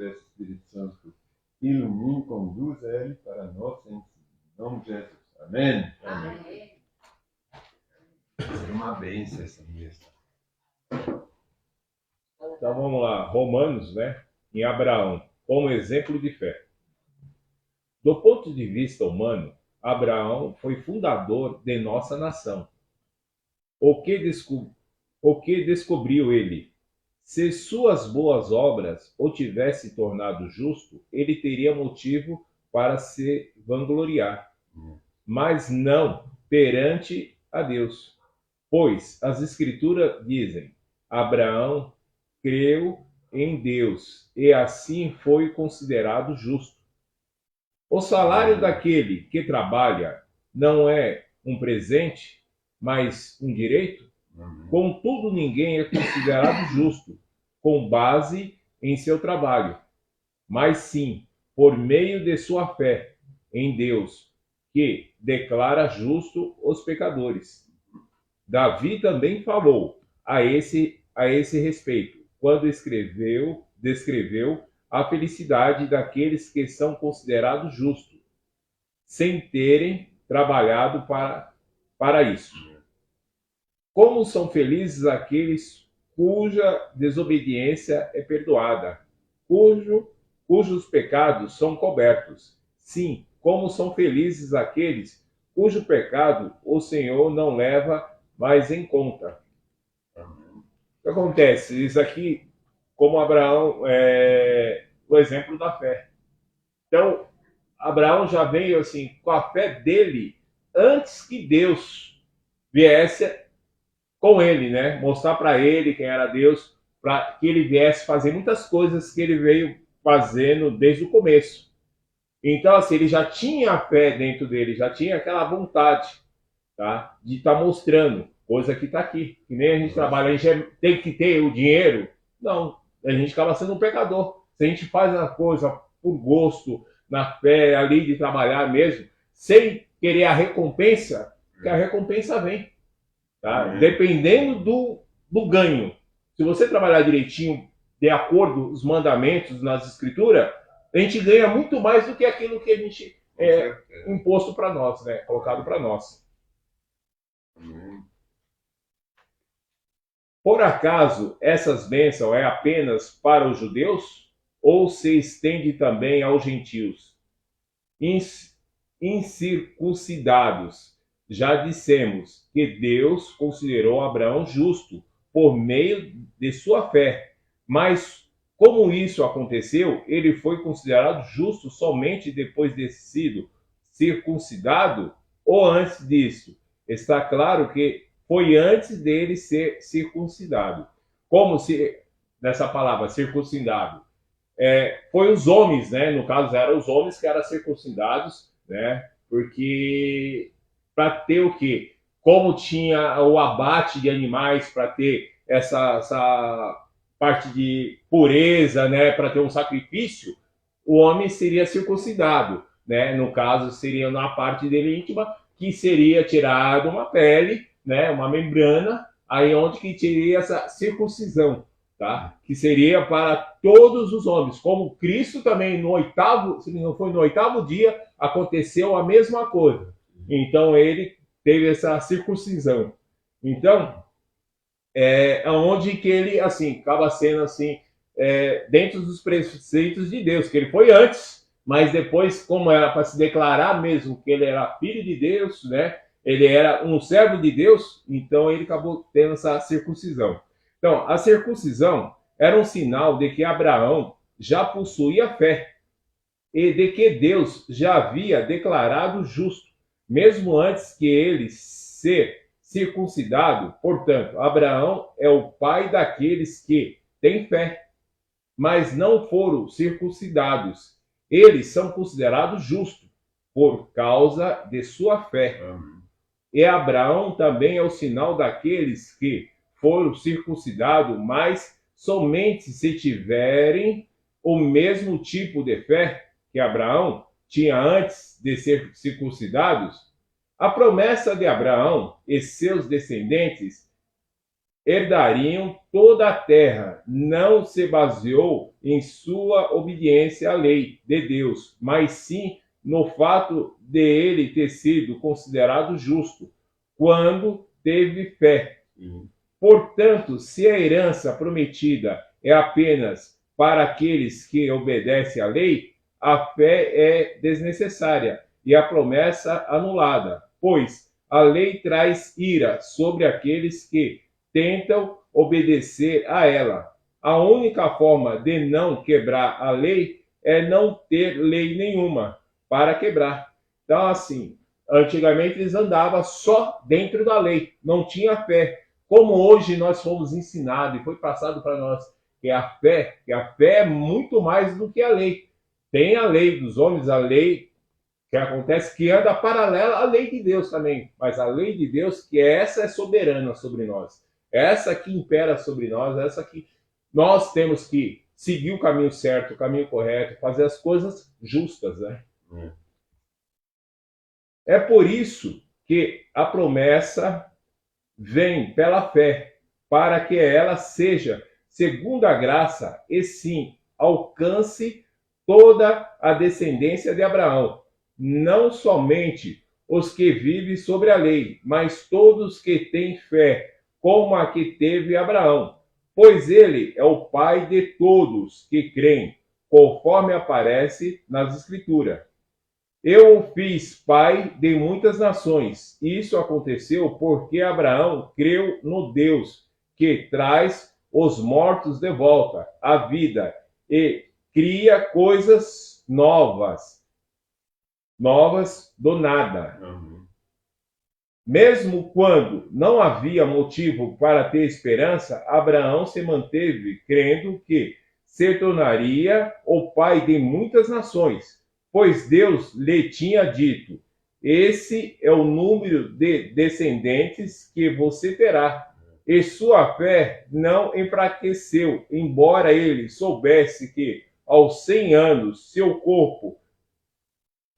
peço, Espírito Santo, ilumine, conduza ele para nós, em nome de Jesus. Amém. Amém. É uma bênção essa mesa. Então vamos lá, Romanos, né? Em Abraão, como exemplo de fé. Do ponto de vista humano, Abraão foi fundador de nossa nação. O que descobriu ele? Se suas boas obras o tivessem tornado justo, ele teria motivo para se vangloriar, mas não perante a Deus. Pois as Escrituras dizem: Abraão creu em Deus e assim foi considerado justo. O salário daquele que trabalha não é um presente, mas um direito? Contudo, ninguém é considerado justo com base em seu trabalho, mas sim por meio de sua fé em Deus, que declara justo os pecadores. Davi também falou a esse respeito, quando descreveu a felicidade daqueles que são considerados justos, sem terem trabalhado para isso. Como são felizes aqueles cuja desobediência é perdoada, cujos pecados são cobertos. Sim, como são felizes aqueles cujo pecado o Senhor não leva mais em conta. O que acontece? Isso aqui, como Abraão, é o exemplo da fé. Então, Abraão já veio assim com a fé dele antes que Deus viesse com ele, né? Mostrar para ele quem era Deus, para que ele viesse fazer muitas coisas que ele veio fazendo desde o começo. Então, assim, ele já tinha a fé dentro dele, já tinha aquela vontade, tá? De estar mostrando, coisa que está aqui. Que nem a gente trabalha, a gente tem que ter o dinheiro. Não, a gente acaba sendo um pecador. Se a gente faz a coisa por gosto, na fé ali de trabalhar mesmo, sem querer a recompensa, que a recompensa vem. Tá? Dependendo do ganho. Se você trabalhar direitinho, de acordo com os mandamentos nas escrituras, a gente ganha muito mais do que aquilo que a gente imposto para nós, né? Colocado para nós. Por acaso essas bênçãos é apenas para os judeus ou se estende também aos gentios? Incircuncidados. Já dissemos que Deus considerou Abraão justo por meio de sua fé. Mas como isso aconteceu, ele foi considerado justo somente depois de sido circuncidado ou antes disso? Está claro que foi antes dele ser circuncidado. Como se, nessa palavra, circuncidado, foi os homens, né? No caso, eram os homens que eram circuncidados, né? Porque para ter o quê? Como tinha o abate de animais para ter essa parte de pureza, né? Para ter um sacrifício, o homem seria circuncidado, né? No caso, seria na parte dele íntima, que seria tirado uma pele, né? Uma membrana, aí onde que teria essa circuncisão. Tá? Que seria para todos os homens. Como Cristo também no oitavo, se não foi no oitavo dia, aconteceu a mesma coisa. Então ele teve essa circuncisão. Então, onde que ele assim acaba sendo assim dentro dos preceitos de Deus, que ele foi antes, mas depois, como era para se declarar mesmo que ele era filho de Deus, né? Ele era um servo de Deus, então ele acabou tendo essa circuncisão. Então, a circuncisão era um sinal de que Abraão já possuía fé e de que Deus já havia declarado justo, mesmo antes que ele ser circuncidado. Portanto, Abraão é o pai daqueles que têm fé, mas não foram circuncidados. Eles são considerados justos por causa de sua fé. E Abraão também é o sinal daqueles que foram circuncidados, mas somente se tiverem o mesmo tipo de fé que Abraão tinha antes de ser circuncidados. A promessa de Abraão e seus descendentes herdariam toda a terra. Não se baseou em sua obediência à lei de Deus, mas sim no fato de ele ter sido considerado justo quando teve fé. Portanto, se a herança prometida é apenas para aqueles que obedecem à lei, a fé é desnecessária e a promessa anulada, pois a lei traz ira sobre aqueles que tentam obedecer a ela. A única forma de não quebrar a lei é não ter lei nenhuma para quebrar. Então, assim, antigamente eles andavam só dentro da lei, não tinha fé. Como hoje nós fomos ensinados e foi passado para nós que a fé é muito mais do que a lei. Tem a lei dos homens, a lei que acontece que anda paralela à lei de Deus também, mas a lei de Deus, que essa é soberana sobre nós, essa que impera sobre nós, essa que nós temos que seguir o caminho certo, o caminho correto, fazer as coisas justas, né? É por isso que a promessa vem pela fé, para que ela seja segundo a graça e sim alcance toda a descendência de Abraão, não somente os que vivem sobre a lei, mas todos que têm fé, como a que teve Abraão, pois ele é o pai de todos que creem, conforme aparece nas Escrituras. Eu o fiz pai de muitas nações. Isso aconteceu porque Abraão creu no Deus que traz os mortos de volta à vida e cria coisas novas do nada. Mesmo quando não havia motivo para ter esperança, Abraão se manteve crendo que se tornaria o pai de muitas nações, pois Deus lhe tinha dito: esse é o número de descendentes que você terá. E sua fé não enfraqueceu, embora ele soubesse que aos 100 anos seu corpo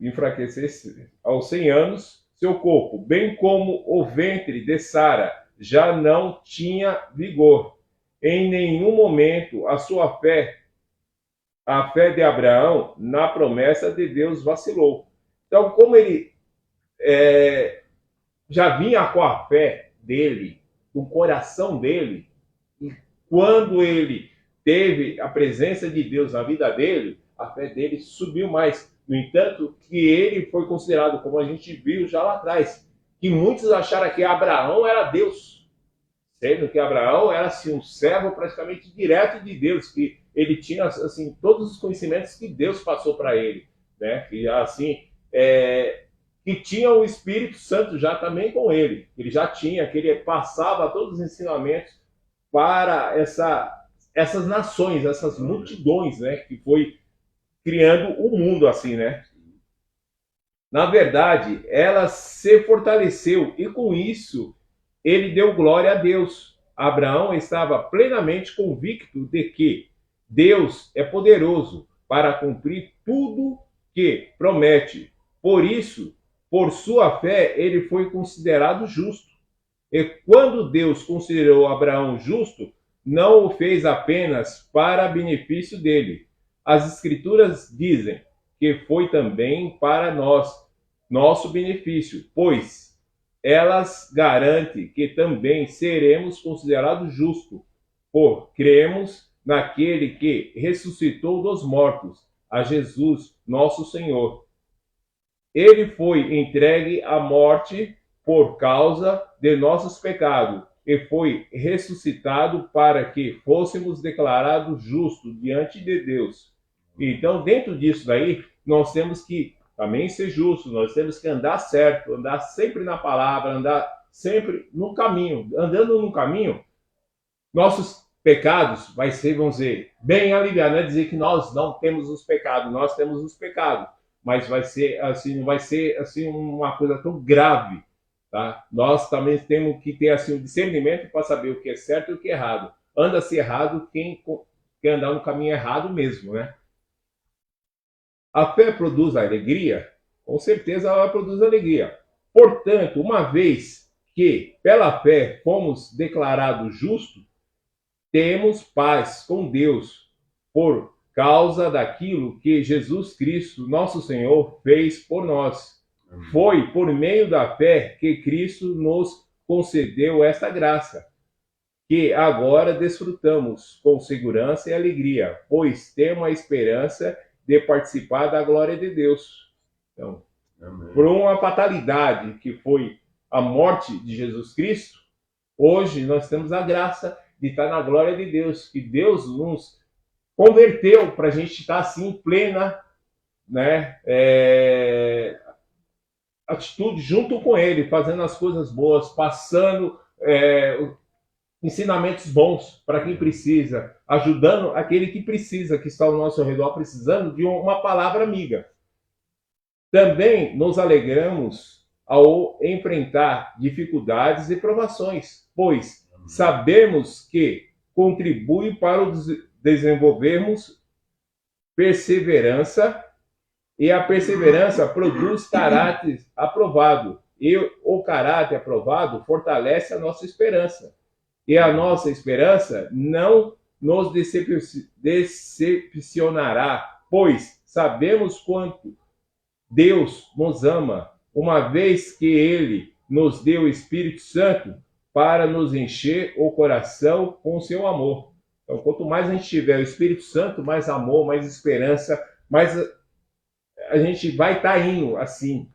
enfraquecesse, aos 100 anos seu corpo, bem como o ventre de Sara, já não tinha vigor. Em nenhum momento a fé de Abraão na promessa de Deus vacilou. Então, como ele já vinha com a fé dele, do coração dele, e quando ele teve a presença de Deus na vida dele, a fé dele subiu mais. No entanto, que ele foi considerado, como a gente viu já lá atrás, que muitos acharam que Abraão era Deus, sendo que Abraão era assim, um servo praticamente direto de Deus, que ele tinha assim todos os conhecimentos que Deus passou para ele, né? Que assim que tinha o Espírito Santo já também com ele. Ele já tinha, que ele passava todos os ensinamentos para essas nações, essas multidões, né? Que foi criando o mundo assim, né? Na verdade, ela se fortaleceu e com isso ele deu glória a Deus. Abraão estava plenamente convicto de que Deus é poderoso para cumprir tudo que promete. Por isso, por sua fé, ele foi considerado justo. E quando Deus considerou Abraão justo, não o fez apenas para benefício dele. As Escrituras dizem que foi também para nós, nosso benefício, pois elas garantem que também seremos considerados justos, por cremos naquele que ressuscitou dos mortos, a Jesus, nosso Senhor. Ele foi entregue à morte por causa de nossos pecados e foi ressuscitado para que fôssemos declarados justos diante de Deus. Então, dentro disso daí, nós temos que também ser justos, nós temos que andar certo, andar sempre na palavra, andar sempre no caminho. Andando no caminho, nossos pecados vai ser, vamos dizer, bem aliviados. Não é dizer que nós não temos os pecados, nós temos os pecados, mas vai ser assim, não vai ser assim uma coisa tão grave, tá? Nós também temos que ter assim um discernimento para saber o que é certo e o que é errado. Anda-se errado quem quer andar no caminho errado mesmo, né? A fé produz alegria? Com certeza ela produz alegria. Portanto, uma vez que pela fé fomos declarados justos, temos paz com Deus por causa daquilo que Jesus Cristo, nosso Senhor, fez por nós. Foi por meio da fé que Cristo nos concedeu esta graça, que agora desfrutamos com segurança e alegria, pois temos a esperança de participar da glória de Deus. Então, por uma fatalidade que foi a morte de Jesus Cristo, hoje nós temos a graça de estar na glória de Deus, que Deus nos converteu para a gente estar assim plena, né, atitude junto com Ele, fazendo as coisas boas, passando ensinamentos bons para quem precisa, ajudando aquele que precisa, que está ao nosso redor, precisando de uma palavra amiga. Também nos alegramos ao enfrentar dificuldades e provações, pois sabemos que contribui para o desenvolvermos perseverança, e a perseverança produz caráter aprovado, e o caráter aprovado fortalece a nossa esperança. E a nossa esperança não nos decepcionará, pois sabemos quanto Deus nos ama, uma vez que Ele nos deu o Espírito Santo para nos encher o coração com o seu amor. Então, quanto mais a gente tiver o Espírito Santo, mais amor, mais esperança, mais a gente vai estar indo assim,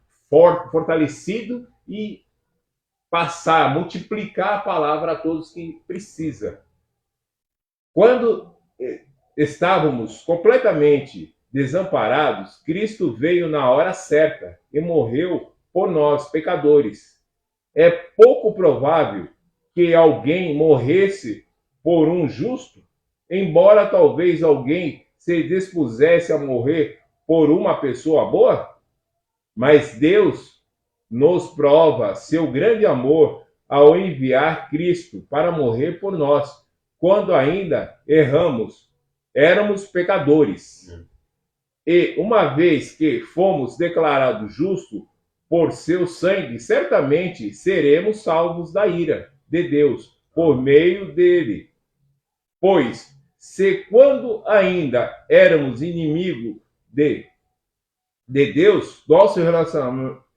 fortalecido e passar, multiplicar a palavra a todos que precisa. Quando estávamos completamente desamparados, Cristo veio na hora certa e morreu por nós, pecadores. É pouco provável que alguém morresse por um justo, embora talvez alguém se dispusesse a morrer por uma pessoa boa, mas Deus nos prova seu grande amor ao enviar Cristo para morrer por nós, quando ainda éramos pecadores. E uma vez que fomos declarados justos por seu sangue, certamente seremos salvos da ira de Deus por meio dele. Pois, se quando ainda éramos inimigos de Deus, nosso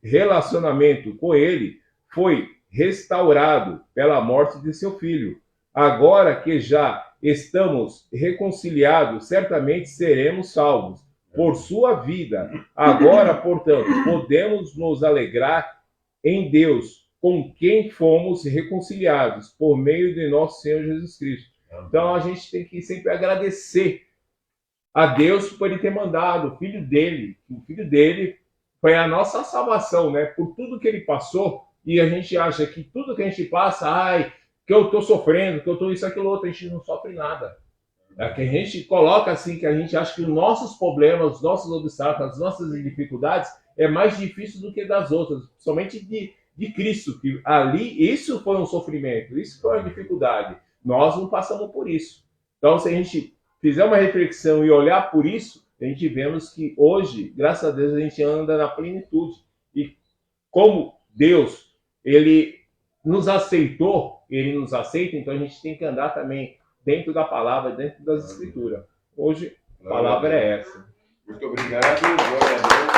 relacionamento com ele foi restaurado pela morte de seu filho. Agora que já estamos reconciliados, certamente seremos salvos por sua vida. Agora, portanto, podemos nos alegrar em Deus, com quem fomos reconciliados por meio de nosso Senhor Jesus Cristo. Então a gente tem que sempre agradecer a Deus por Ele ter mandado o Filho dele. O Filho dele foi a nossa salvação, né? Por tudo que Ele passou, e a gente acha que tudo que a gente passa, que eu estou sofrendo, que eu estou isso, aquilo, outro, a gente não sofre nada. É que a gente coloca assim, que a gente acha que os nossos problemas, os nossos obstáculos, as nossas dificuldades é mais difícil do que das outras, somente de Cristo, que ali, isso foi um sofrimento, isso foi uma dificuldade. Nós não passamos por isso. Então, se a gente fizer uma reflexão e olhar por isso, a gente vemos que hoje, graças a Deus, a gente anda na plenitude. E como Deus, Ele nos aceitou, Ele nos aceita, então a gente tem que andar também dentro da palavra, dentro das escrituras. Hoje, a palavra é essa. Muito obrigado, glória a Deus.